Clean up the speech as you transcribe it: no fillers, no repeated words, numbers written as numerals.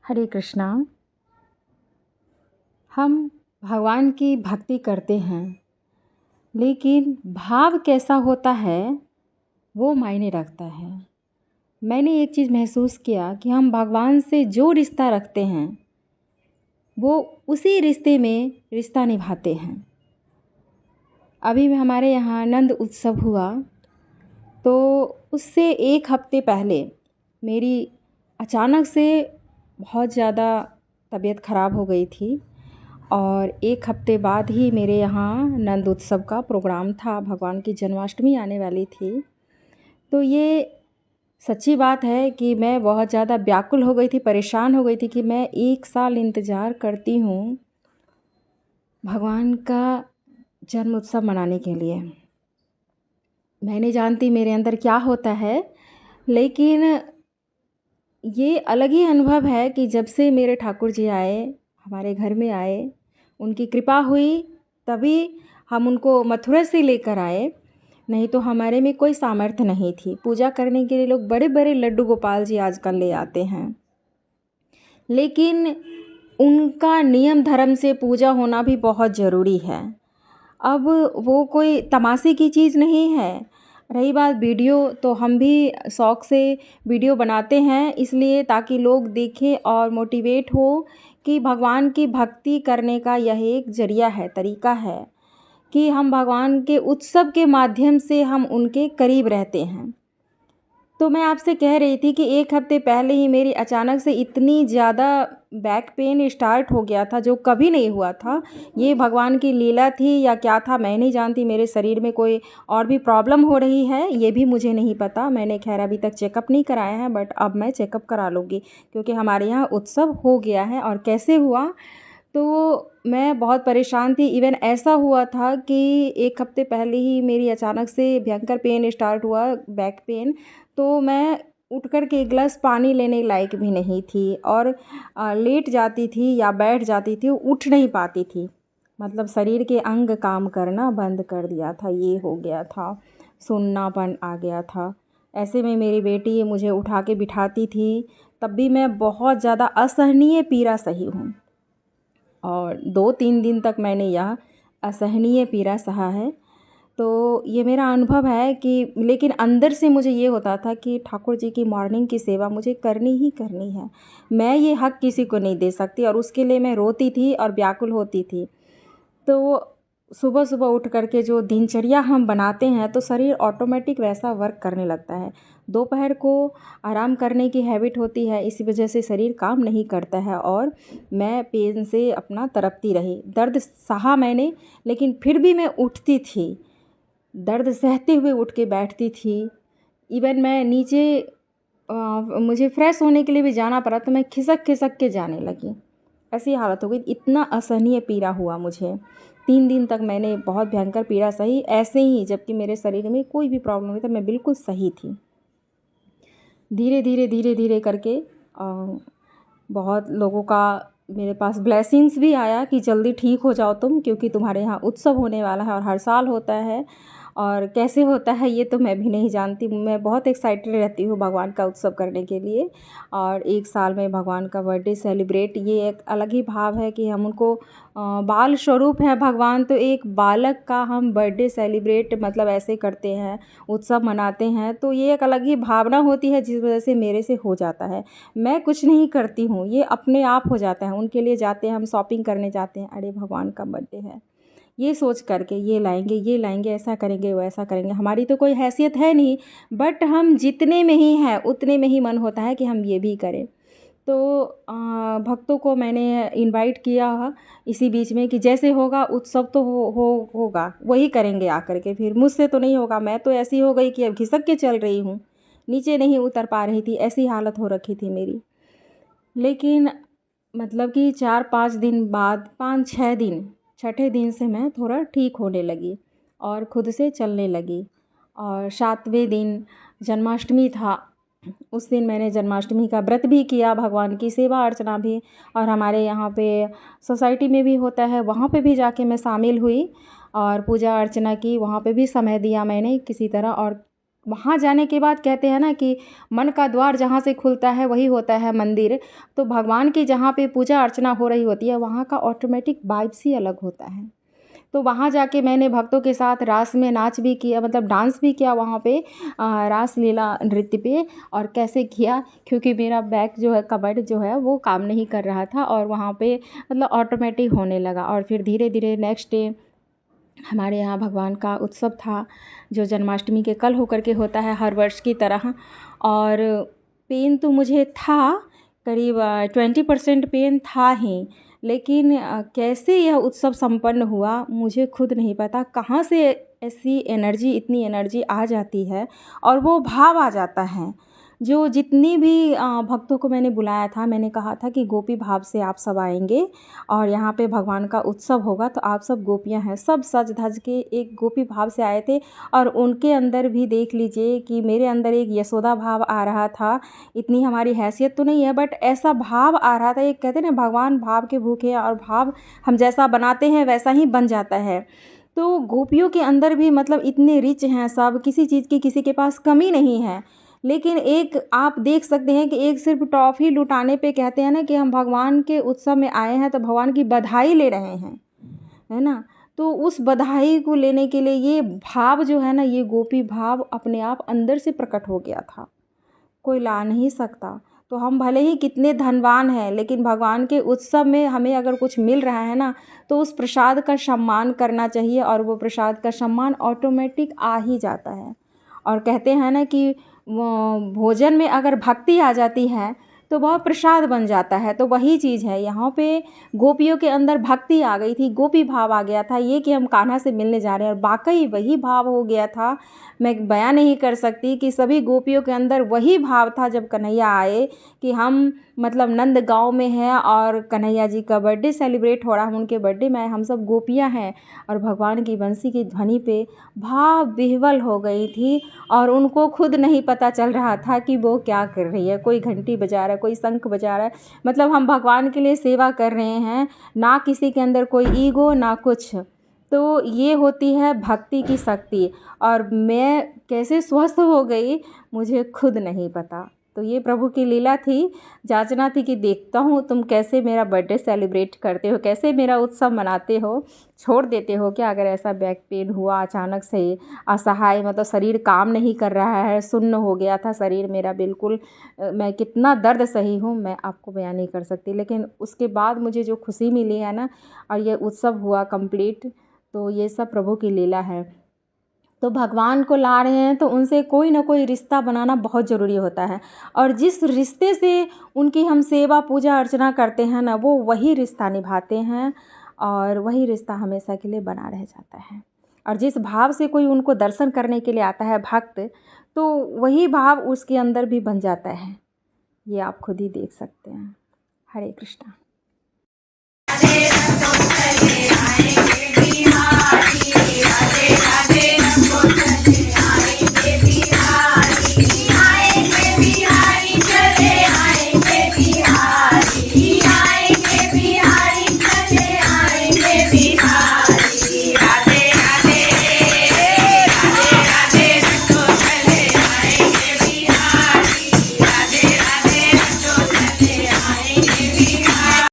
हरे कृष्णा। हम भगवान की भक्ति करते हैं, लेकिन भाव कैसा होता है वो मायने रखता है। मैंने एक चीज़ महसूस किया कि हम भगवान से जो रिश्ता रखते हैं वो उसी रिश्ते में रिश्ता निभाते हैं। अभी भी हमारे यहाँ आनंद उत्सव हुआ, तो उससे एक हफ्ते पहले मेरी अचानक से बहुत ज़्यादा तबीयत ख़राब हो गई थी और एक हफ्ते बाद ही मेरे यहाँ नंद उत्सव का प्रोग्राम था। भगवान की जन्माष्टमी आने वाली थी। तो ये सच्ची बात है कि मैं बहुत ज़्यादा व्याकुल हो गई थी, परेशान हो गई थी कि मैं 1 साल इंतज़ार करती हूँ भगवान का जन्म उत्सव मनाने के लिए। मैं नहीं जानती मेरे अंदर क्या होता है, लेकिन ये अलग ही अनुभव है कि जब से मेरे ठाकुर जी आए, हमारे घर में आए, उनकी कृपा हुई, तभी हम उनको मथुरा से लेकर आए। नहीं तो हमारे में कोई सामर्थ्य नहीं थी। पूजा करने के लिए लोग बड़े बड़े लड्डू गोपाल जी आजकल ले आते हैं, लेकिन उनका नियम धर्म से पूजा होना भी बहुत ज़रूरी है। अब वो कोई तमाशे की चीज़ नहीं है। रही बात वीडियो, तो हम भी शौक़ से वीडियो बनाते हैं, इसलिए ताकि लोग देखें और मोटिवेट हो कि भगवान की भक्ति करने का यह एक ज़रिया है, तरीका है कि हम भगवान के उत्सव के माध्यम से हम उनके करीब रहते हैं। तो मैं आपसे कह रही थी कि एक हफ़्ते पहले ही मेरी अचानक से इतनी ज़्यादा बैक पेन स्टार्ट हो गया था, जो कभी नहीं हुआ था। ये भगवान की लीला थी या क्या था मैं नहीं जानती। मेरे शरीर में कोई और भी प्रॉब्लम हो रही है ये भी मुझे नहीं पता। मैंने खैर अभी तक चेकअप नहीं कराया है, बट अब मैं चेकअप करा लूँगी, क्योंकि हमारे यहाँ उत्सव हो गया है। और कैसे हुआ, तो मैं बहुत परेशान थी। इवन ऐसा हुआ था कि एक हफ़्ते पहले ही मेरी अचानक से भयंकर पेन स्टार्ट हुआ, बैक पेन। तो मैं उठ कर के एक गिलास पानी लेने लायक भी नहीं थी और लेट जाती थी या बैठ जाती थी, उठ नहीं पाती थी। मतलब शरीर के अंग काम करना बंद कर दिया था, ये हो गया था, सुन्नापन आ गया था। ऐसे में मेरी बेटी मुझे उठा के बिठाती थी, तब भी मैं बहुत ज़्यादा असहनीय पीड़ा सही हूँ। और 2-3 दिन तक मैंने यह असहनीय पीड़ा सहा है। तो ये मेरा अनुभव है कि, लेकिन अंदर से मुझे ये होता था कि ठाकुर जी की मॉर्निंग की सेवा मुझे करनी ही करनी है। मैं ये हक़ किसी को नहीं दे सकती, और उसके लिए मैं रोती थी और व्याकुल होती थी। तो सुबह-सुबह उठ कर के जो दिनचर्या हम बनाते हैं, तो शरीर ऑटोमेटिक वैसा वर्क करने लगता है। दोपहर को आराम करने की हैबिट होती है, इसी वजह से शरीर काम नहीं करता है और मैं पेन से अपना तड़पती रही। दर्द सहा मैंने, लेकिन फिर भी मैं उठती थी। दर्द सहते हुए उठ के बैठती थी। इवन मैं नीचे मुझे फ्रेश होने के लिए भी जाना पड़ा, तो मैं खिसक-खिसक के जाने लगी। ऐसी हालत हो गई, इतना असहनीय पीड़ा हुआ मुझे। 3 दिन तक मैंने बहुत भयंकर पीड़ा सही, ऐसे ही, जबकि मेरे शरीर में कोई भी प्रॉब्लम नहीं था, मैं बिल्कुल सही थी। धीरे-धीरे करके बहुत लोगों का मेरे पास ब्लेसिंग्स भी आया कि जल्दी ठीक हो जाओ तुम, क्योंकि तुम्हारे यहाँ उत्सव होने वाला है और हर साल होता है। और कैसे होता है ये तो मैं भी नहीं जानती। मैं बहुत एक्साइटेड रहती हूँ भगवान का उत्सव करने के लिए, और 1 साल में भगवान का बर्थडे सेलिब्रेट, ये एक अलग ही भाव है कि हम उनको बाल स्वरूप है भगवान, तो एक बालक का हम बर्थडे सेलिब्रेट मतलब ऐसे करते हैं, उत्सव मनाते हैं, तो ये एक अलग ही भावना होती है, जिस वजह से मेरे से हो जाता है। मैं कुछ नहीं करती हूँ, ये अपने आप हो जाता है। उनके लिए जाते हैं, हम शॉपिंग करने जाते हैं, अरे भगवान का बर्थडे है, ये सोच करके ये लाएंगे, ऐसा करेंगे, वैसा करेंगे। हमारी तो कोई हैसियत है नहीं, बट हम जितने में ही हैं उतने में ही मन होता है कि हम ये भी करें। तो भक्तों को मैंने इनवाइट किया इसी बीच में कि जैसे होगा उत्सव तो होगा, वही करेंगे आकर के, फिर मुझसे तो नहीं होगा। मैं तो ऐसी हो गई कि अब खिसक के चल रही हूँ, नीचे नहीं उतर पा रही थी, ऐसी हालत हो रखी थी मेरी। लेकिन मतलब कि 4-5 दिन बाद, 5-6 दिन, छठे दिन से मैं थोड़ा ठीक होने लगी और खुद से चलने लगी। और 7वें दिन जन्माष्टमी था, उस दिन मैंने जन्माष्टमी का व्रत भी किया, भगवान की सेवा अर्चना भी, और हमारे यहाँ पे सोसाइटी में भी होता है, वहाँ पे भी जाके मैं शामिल हुई और पूजा अर्चना की। वहाँ पे भी समय दिया मैंने किसी तरह, और वहाँ जाने के बाद कहते हैं ना कि मन का द्वार जहाँ से खुलता है वही होता है मंदिर। तो भगवान की जहाँ पे पूजा अर्चना हो रही होती है वहाँ का ऑटोमेटिक वाइब्स ही अलग होता है। तो वहाँ जाके मैंने भक्तों के साथ रास में नाच भी किया, मतलब डांस भी किया वहाँ पे, रास लीला नृत्य पे। और कैसे किया, क्योंकि मेरा बैक जो है, कबर्ड जो है वो काम नहीं कर रहा था और वहाँ पे मतलब ऑटोमेटिक होने लगा। और फिर धीरे धीरे नेक्स्ट डे हमारे यहाँ भगवान का उत्सव था, जो जन्माष्टमी के कल होकर के होता है हर वर्ष की तरह। और पेन तो मुझे था, करीब 20% पेन था ही। लेकिन कैसे यह उत्सव संपन्न हुआ मुझे खुद नहीं पता, कहाँ से ऐसी एनर्जी, इतनी एनर्जी आ जाती है और वो भाव आ जाता है। जो जितनी भी भक्तों को मैंने बुलाया था, मैंने कहा था कि गोपी भाव से आप सब आएंगे और यहाँ पे भगवान का उत्सव होगा, तो आप सब गोपियाँ हैं, सब सज धज के एक गोपी भाव से आए थे। और उनके अंदर भी देख लीजिए कि मेरे अंदर एक यशोदा भाव आ रहा था। इतनी हमारी हैसियत तो नहीं है, बट ऐसा भाव आ रहा था। एक कहते हैं ना, भगवान भाव के भूखे हैं, और भाव हम जैसा बनाते हैं वैसा ही बन जाता है। तो गोपियों के अंदर भी मतलब इतने रिच हैं सब, किसी चीज़ की किसी के पास कमी नहीं है। लेकिन एक आप देख सकते हैं कि एक सिर्फ टॉफ़ी लुटाने पे कहते हैं ना कि हम भगवान के उत्सव में आए हैं तो भगवान की बधाई ले रहे हैं, है ना। तो उस बधाई को लेने के लिए ये भाव जो है ना, ये गोपी भाव अपने आप अंदर से प्रकट हो गया था, कोई ला नहीं सकता। तो हम भले ही कितने धनवान हैं, लेकिन भगवान के उत्सव में हमें अगर कुछ मिल रहा है ना, तो उस प्रसाद का सम्मान करना चाहिए, और वो प्रसाद का सम्मान ऑटोमेटिक आ ही जाता है। और कहते हैं ना कि वो भोजन में अगर भक्ति आ जाती है तो वह प्रसाद बन जाता है। तो वही चीज़ है यहाँ पे, गोपियों के अंदर भक्ति आ गई थी, गोपी भाव आ गया था, ये कि हम कान्हा से मिलने जा रहे हैं, और वाकई वही भाव हो गया था। मैं बयां नहीं कर सकती कि सभी गोपियों के अंदर वही भाव था जब कन्हैया आए, कि हम मतलब नंद गांव में हैं और कन्हैया जी का बर्थडे सेलिब्रेट हो रहा है, उनके बर्थडे में हम सब गोपियां हैं, और भगवान की बंसी की ध्वनि पे भाव विह्वल हो गई थी। और उनको खुद नहीं पता चल रहा था कि वो क्या कर रही है, कोई घंटी बजा रहा है, कोई शंख बजा रहा है, मतलब हम भगवान के लिए सेवा कर रहे हैं, ना किसी के अंदर कोई ईगो ना कुछ। तो ये होती है भक्ति की शक्ति। और मैं कैसे स्वस्थ हो गई मुझे खुद नहीं पता। तो ये प्रभु की लीला थी, जांचना थी कि देखता हूँ तुम कैसे मेरा बर्थडे सेलिब्रेट करते हो, कैसे मेरा उत्सव मनाते हो। छोड़ देते हो क्या अगर ऐसा बैक पेन हुआ अचानक से, असहाय, मतलब शरीर काम नहीं कर रहा है, सुन्न हो गया था शरीर मेरा बिल्कुल। मैं कितना दर्द सही हूँ मैं आपको बयान नहीं कर सकती। लेकिन उसके बाद मुझे जो खुशी मिली है ना, और ये उत्सव हुआ कंप्लीट, तो ये सब प्रभु की लीला है। तो भगवान को ला रहे हैं तो उनसे कोई ना कोई रिश्ता बनाना बहुत ज़रूरी होता है, और जिस रिश्ते से उनकी हम सेवा पूजा अर्चना करते हैं ना, वो वही रिश्ता निभाते हैं, और वही रिश्ता हमेशा के लिए बना रह जाता है। और जिस भाव से कोई उनको दर्शन करने के लिए आता है भक्त, तो वही भाव उसके अंदर भी बन जाता है। ये आप खुद ही देख सकते हैं। हरे कृष्णा।